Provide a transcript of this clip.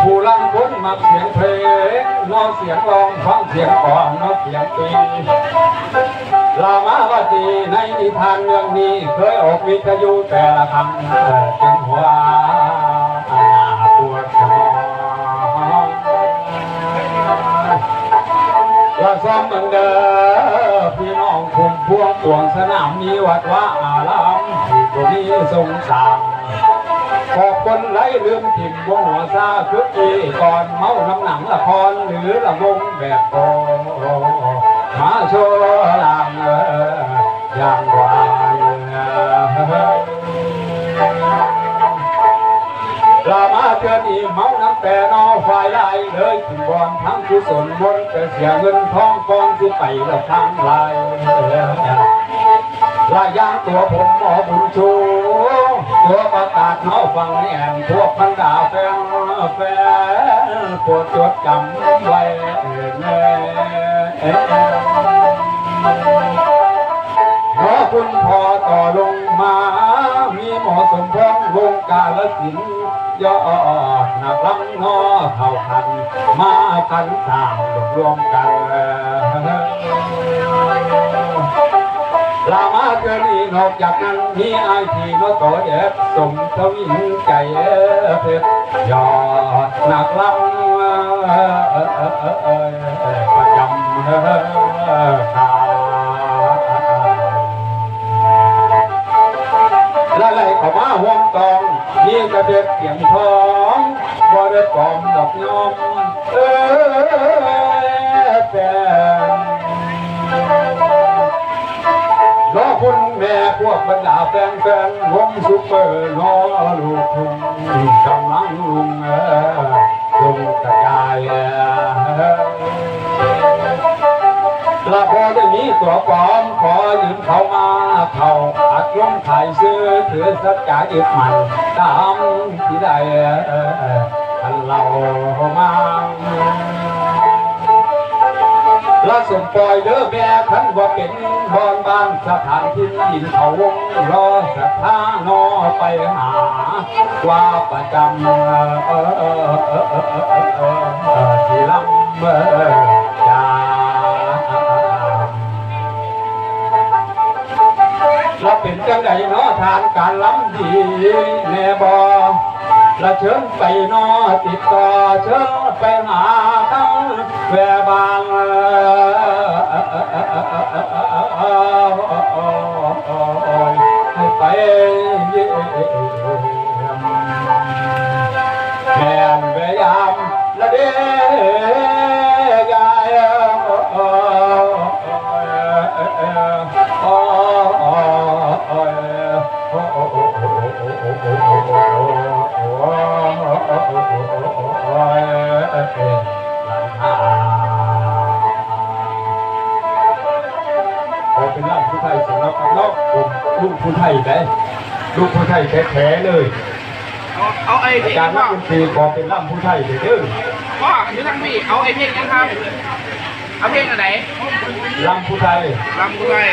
ผู้ลังคนมักเสียงเพลงนอกเสียงร้องฟังเสียงก่อนนอกเสียงปีลามาวตีในนิทานเรื่องนี้เคยออกวิทยุแต่ละคำจึงหัวปวดสมองละซ้อมเหมือนเดิมพี่น้องคุมพวงปวงสนามมีวัดว่าอารามที่ตัวนี้ทรงสามขอบคนไร้ลืมถิ่มวงหัวซาคึกกีก่อนเมาน้ำหนังละครหรือละวงแบบโตมาโชว์ลางอย่างวายลามาเกินอีเมาน้ำแต่นอฝ่ายลายเลยถึงบอลทั้งกุศลบนแต่เสียเงินทองกองที่ไปแล้วทางลายลายยางตัวผมหมอบุญชูตัวประกาศเนาฟังแห่งพวกพันดาแฟนโปรดจดจำไว้ขอคุณพอต่อลงมามีหมอสมพงษ์วงกาลสินยอดนักลำนอเท่าทันมากันสร้างรวมกันลามาเกินอีนอกจากนั้นมีไอทีนต่อเด็บสมทวินใจเพชรยอดนักลำประจำละไหลเข้ามาห่วงตองนี่กระเด็ดเสียงทองบ่ได้กอมดอกยอมแฟนรอคุณแม่พวกบรรดาแฟนวงซุปเปอร์นอลูกทุ่งกำลังลุงกระจายละพอได้มีตัวปลอมขอยืมเขามาเขาอัดลงขายซื้อถือสัจจะยึดมันตามที่ได้ท่านเรามาละสมปล่อยเด้อแม่ขันว่าเป็นบอนบ้านสถานที่ดินเขาวงรอศรัทธานอไปหาว่าประจำที่ลำจาเราเป็นจังไดเนาะทานการล้ำดีแน่บอละเชิญไปนอติดต่อเชิญไปหาทั้งแวบางให้ไปเยี่ยมแม่นพยายามละเด้ยายเป็นล่ำผู้ไทยสำหรับนอกลูกผู้ไทยได้ลูกผู้ไทยแท้ๆเลยเอาไอ้เพลงการนักดนตรีขอเป็นล่ำผู้ไทยเด้อพ่ออยู่ทางพี่เอาไอ้เพลงยังครับเอาเพลงอะไรล่ำผู้ไทยลำด้วย